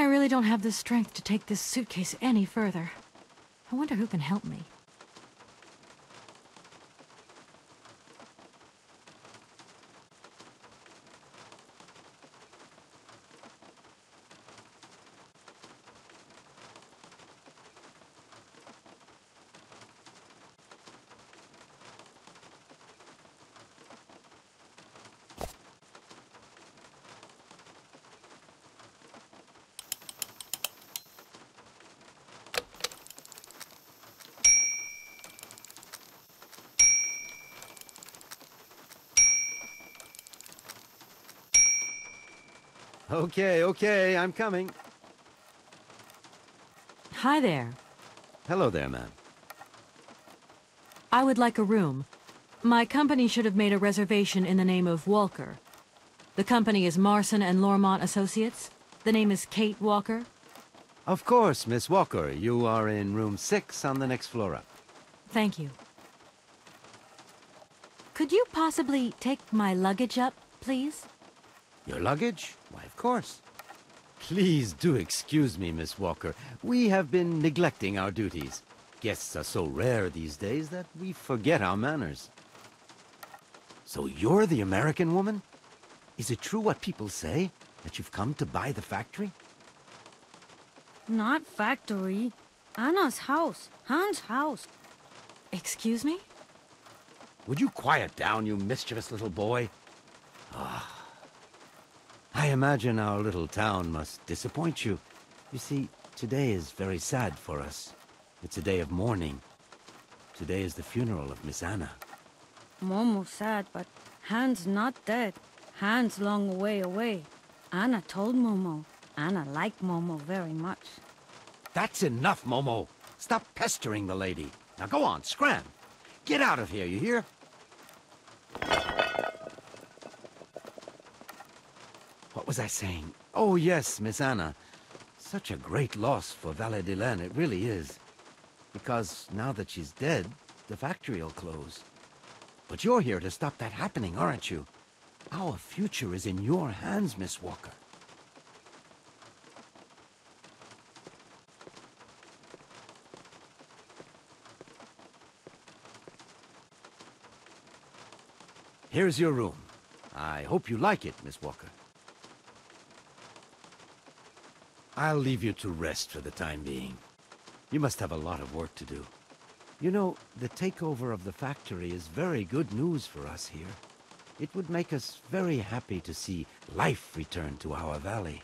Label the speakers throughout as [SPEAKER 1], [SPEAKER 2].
[SPEAKER 1] really don't have the strength to take this suitcase any further. I wonder who can help me.
[SPEAKER 2] Okay, I'm coming.
[SPEAKER 1] Hi there.
[SPEAKER 2] Hello there, ma'am.
[SPEAKER 1] I would like a room. My company should have made a reservation in the name of Walker. The company is Marson and Lormont Associates. The name is Kate Walker.
[SPEAKER 2] Of course, Miss Walker. You are in room 6 on the next floor up.
[SPEAKER 1] Thank you. Could you possibly take my luggage up, please?
[SPEAKER 2] Your luggage? Why, of course. Please do excuse me, Miss Walker. We have been neglecting our duties. Guests are so rare these days that we forget our manners. So you're the American woman? Is it true what people say, that you've come to buy the factory?
[SPEAKER 3] Not factory. Anna's house. Hans' house.
[SPEAKER 1] Excuse me?
[SPEAKER 2] Would you quiet down, you mischievous little boy? I imagine our little town must disappoint you. You see, today is very sad for us. It's a day of mourning. Today is the funeral of Miss Anna.
[SPEAKER 3] Momo's sad, but Hans not dead. Hans long way away. Anna told Momo. Anna liked Momo very much.
[SPEAKER 2] That's enough, Momo. Stop pestering the lady. Now go on, scram. Get out of here, you hear? What was I saying? Oh, yes, Miss Anna. Such a great loss for Valadilene, it really is. Because now that she's dead, the factory'll close. But you're here to stop that happening, aren't you? Our future is in your hands, Miss Walker. Here's your room. I hope you like it, Miss Walker. I'll leave you to rest for the time being. You must have a lot of work to do. You know, the takeover of the factory is very good news for us here. It would make us very happy to see life return to our valley.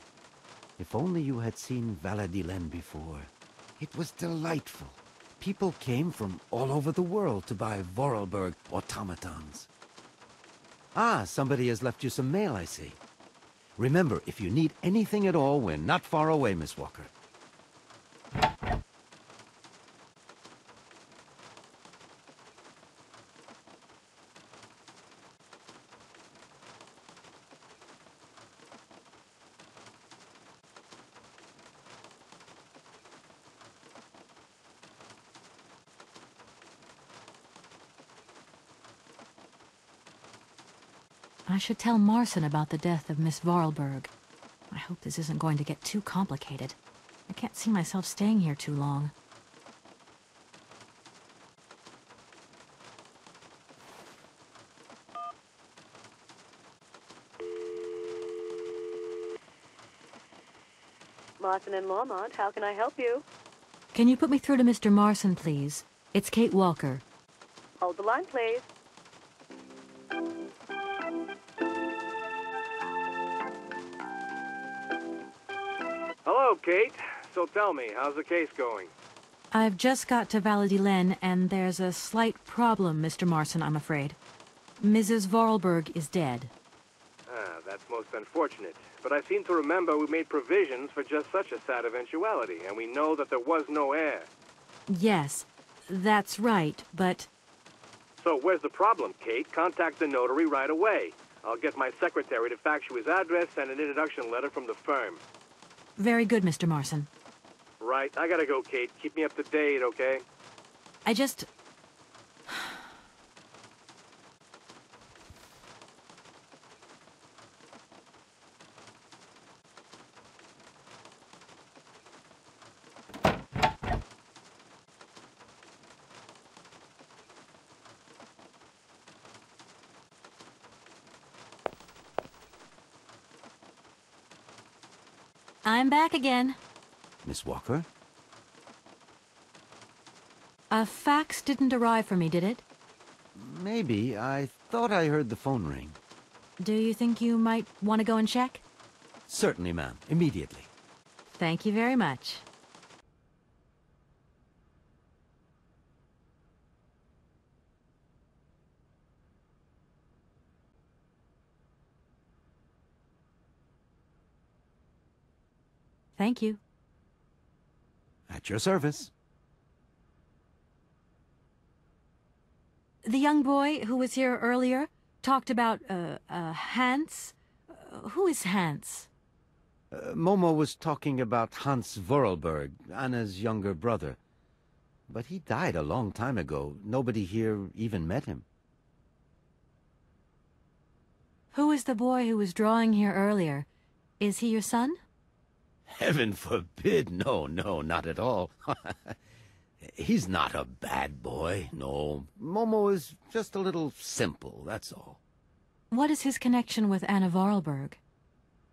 [SPEAKER 2] If only you had seen Valadilene before. It was delightful. People came from all over the world to buy Vorarlberg automatons. Ah, somebody has left you some mail, I see. Remember, if you need anything at all, we're not far away, Miss Walker.
[SPEAKER 1] I should tell Marson about the death of Miss Vorarlberg. I hope this isn't going to get too complicated. I can't see myself staying here too long.
[SPEAKER 4] Marson and Lormont, how can I help you?
[SPEAKER 1] Can you put me through to Mr. Marson, please? It's Kate Walker.
[SPEAKER 4] Hold the line, please.
[SPEAKER 5] Hello, Kate. So tell me, how's the case going?
[SPEAKER 1] I've just got to Valadilene, and there's a slight problem, Mr. Marson, I'm afraid. Mrs. Vorarlberg is dead.
[SPEAKER 5] Ah, that's most unfortunate. But I seem to remember we made provisions for just such a sad eventuality, and we know that there was no heir.
[SPEAKER 1] Yes, that's right, but...
[SPEAKER 5] So where's the problem, Kate? Contact the notary right away. I'll get my secretary to fax you his address and an introduction letter from the firm.
[SPEAKER 1] Very good, Mr. Marson.
[SPEAKER 5] Right, I gotta go, Kate. Keep me up to date, okay?
[SPEAKER 1] I just... I'm back again.
[SPEAKER 2] Miss Walker?
[SPEAKER 1] A fax didn't arrive for me, did it?
[SPEAKER 2] Maybe. I thought I heard the phone ring.
[SPEAKER 1] Do you think you might want to go and check?
[SPEAKER 2] Certainly, ma'am. Immediately.
[SPEAKER 1] Thank you very much. Thank you.
[SPEAKER 2] At your service.
[SPEAKER 1] The young boy who was here earlier talked about, Hans? Who is Hans?
[SPEAKER 2] Momo was talking about Hans Vorarlberg, Anna's younger brother. But he died a long time ago. Nobody here even met him.
[SPEAKER 1] Who is the boy who was drawing here earlier? Is he your son?
[SPEAKER 2] Heaven forbid! No, not at all. He's not a bad boy, no. Momo is just a little simple, that's all.
[SPEAKER 1] What is his connection with Anna Vorarlberg?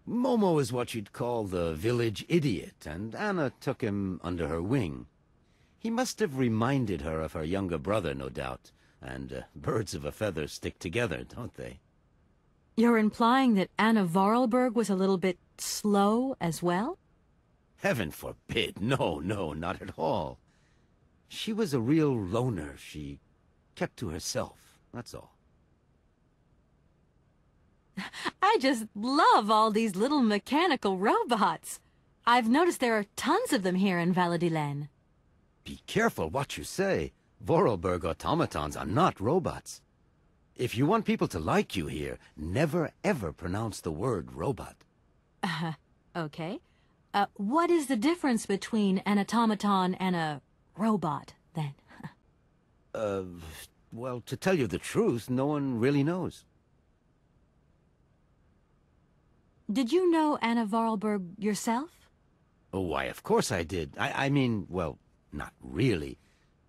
[SPEAKER 2] Momo is what you'd call the village idiot, and Anna took him under her wing. He must have reminded her of her younger brother, no doubt. And birds of a feather stick together, don't they?
[SPEAKER 1] You're implying that Anna Vorarlberg was a little bit slow as well?
[SPEAKER 2] Heaven forbid! No, not at all. She was a real loner. She kept to herself, that's all.
[SPEAKER 1] I just love all these little mechanical robots. I've noticed there are tons of them here in Valadilene.
[SPEAKER 2] Be careful what you say. Vorarlberg automatons are not robots. If you want people to like you here, never ever pronounce the word robot.
[SPEAKER 1] Okay. What is the difference between an automaton and a robot, then?
[SPEAKER 2] Well, to tell you the truth, no one really knows.
[SPEAKER 1] Did you know Anna Vorarlberg yourself?
[SPEAKER 2] Oh, why, of course I did. I mean, well, not really.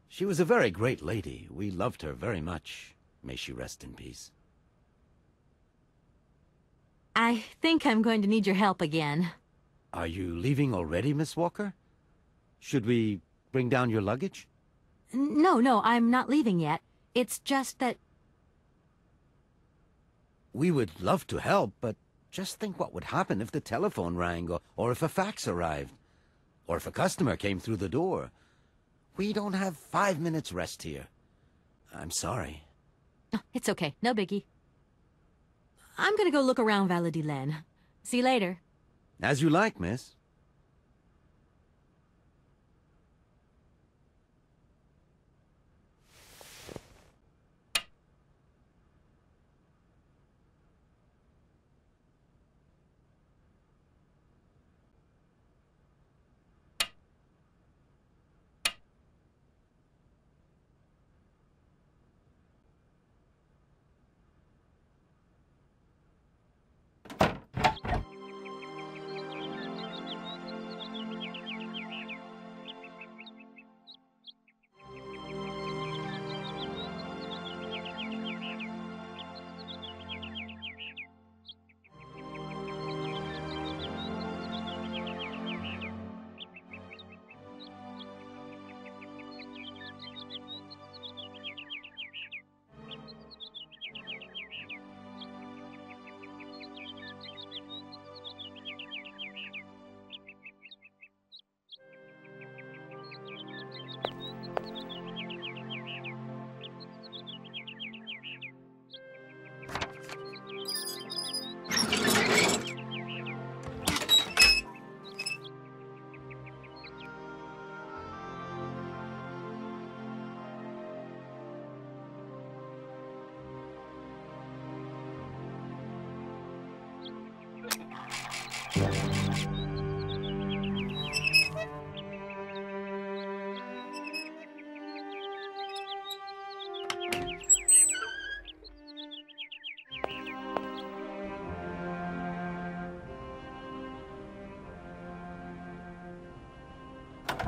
[SPEAKER 2] She was a very great lady. We loved her very much. May she rest in peace.
[SPEAKER 1] I think I'm going to need your help again.
[SPEAKER 2] Are you leaving already, Miss Walker? Should we bring down your luggage?
[SPEAKER 1] No, I'm not leaving yet. It's just that...
[SPEAKER 2] We would love to help, but just think what would happen if the telephone rang, or if a fax arrived, or if a customer came through the door. We don't have 5 minutes rest here. I'm sorry.
[SPEAKER 1] It's okay, no biggie. I'm gonna go look around Valadilene. See you later.
[SPEAKER 2] As you like, miss.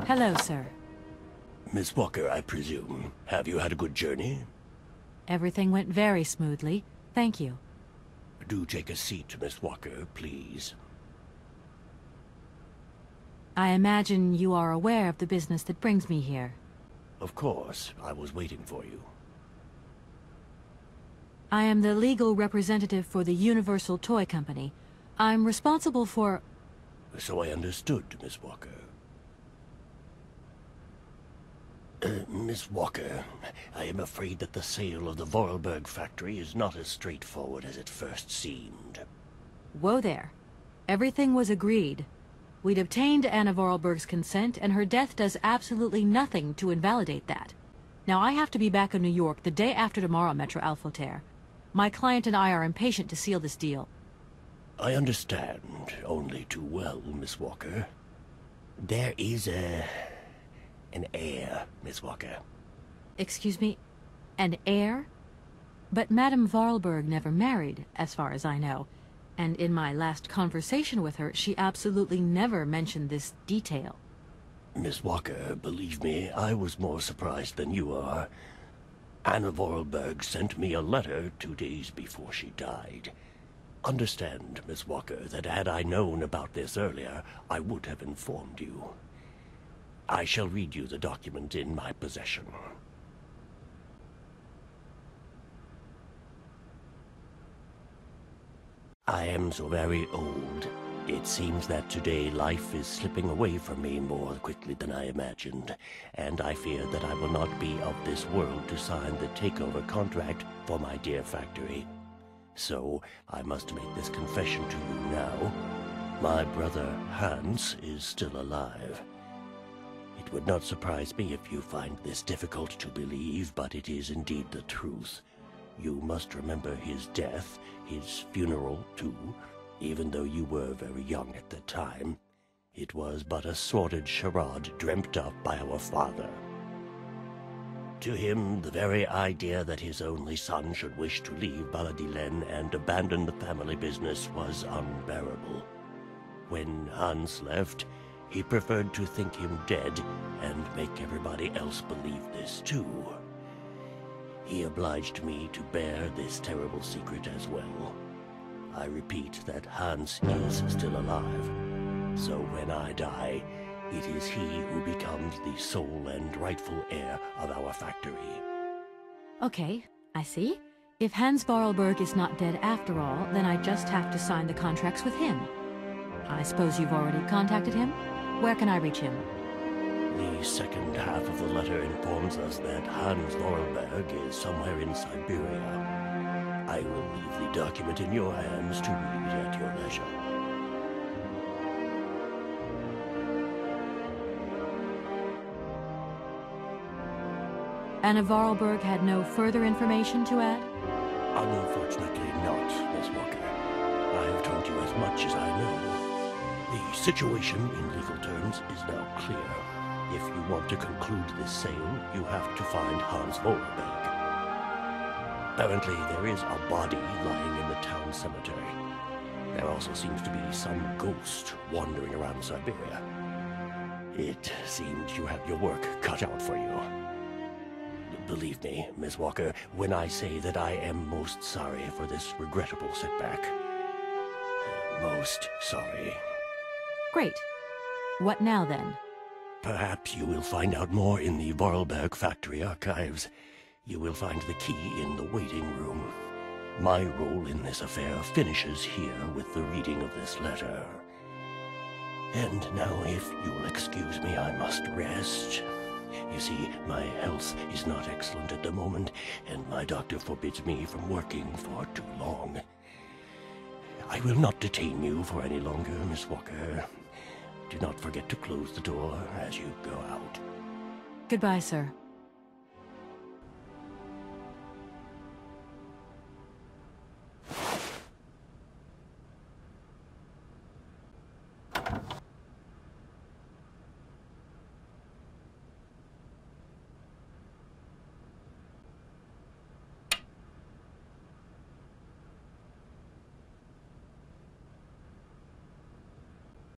[SPEAKER 1] Hello, sir.
[SPEAKER 6] Miss Walker, I presume. Have you had a good journey?
[SPEAKER 1] Everything went very smoothly. Thank you.
[SPEAKER 6] Do take a seat, Miss Walker, please.
[SPEAKER 1] I imagine you are aware of the business that brings me here.
[SPEAKER 6] Of course, I was waiting for you.
[SPEAKER 1] I am the legal representative for the Universal Toy Company. I'm responsible for...
[SPEAKER 6] So I understood, Miss Walker. Miss Walker, I am afraid that the sale of the Vorarlberg factory is not as straightforward as it first seemed.
[SPEAKER 1] Whoa there. Everything was agreed. We'd obtained Anna Vorarlberg's consent, and her death does absolutely nothing to invalidate that. Now I have to be back in New York the day after tomorrow, Metro Alphoter. My client and I are impatient to seal this deal.
[SPEAKER 6] I understand only too well, Miss Walker. There is an heir, Miss Walker.
[SPEAKER 1] Excuse me? An heir? But Madame Vorarlberg never married, as far as I know. And in my last conversation with her, she absolutely never mentioned this detail.
[SPEAKER 6] Miss Walker, believe me, I was more surprised than you are. Anna Vorarlberg sent me a letter 2 days before she died. Understand, Miss Walker, that had I known about this earlier, I would have informed you. I shall read you the document in my possession. I am so very old. It seems that today life is slipping away from me more quickly than I imagined, and I fear that I will not be of this world to sign the takeover contract for my dear factory. So, I must make this confession to you now. My brother, Hans, is still alive. It would not surprise me if you find this difficult to believe, but it is indeed the truth. You must remember his death, his funeral, too. Even though you were very young at the time, it was but a sordid charade dreamt up by our father. To him, the very idea that his only son should wish to leave Valadilene and abandon the family business was unbearable. When Hans left, he preferred to think him dead and make everybody else believe this too. He obliged me to bear this terrible secret as well. I repeat that Hans is still alive, so when I die, it is he who becomes the sole and rightful heir of our factory.
[SPEAKER 1] Okay, I see. If Hans Vorarlberg is not dead after all, then I just have to sign the contracts with him. I suppose you've already contacted him? Where can I reach him?
[SPEAKER 6] The second half of the letter informs us that Hans Vorarlberg is somewhere in Syberia. I will leave the document in your hands to read at your leisure.
[SPEAKER 1] Anna Vorarlberg had no further information to add?
[SPEAKER 6] Unfortunately not, Miss Walker. I have told you as much as I know. The situation in legal terms is now clear. If you want to conclude this sale, you have to find Hans Vorarlberg. Apparently, there is a body lying in the town cemetery. There also seems to be some ghost wandering around Syberia. It seems you have your work cut out for you. Believe me, Miss Walker, when I say that I am most sorry for this regrettable setback. Most sorry.
[SPEAKER 1] Great. What now, then?
[SPEAKER 6] Perhaps you will find out more in the Vorarlberg factory archives. You will find the key in the waiting room. My role in this affair finishes here with the reading of this letter. And now, if you'll excuse me, I must rest. You see, my health is not excellent at the moment, and my doctor forbids me from working for too long. I will not detain you for any longer, Miss Walker. Do not forget to close the door as you go out.
[SPEAKER 1] Goodbye, sir.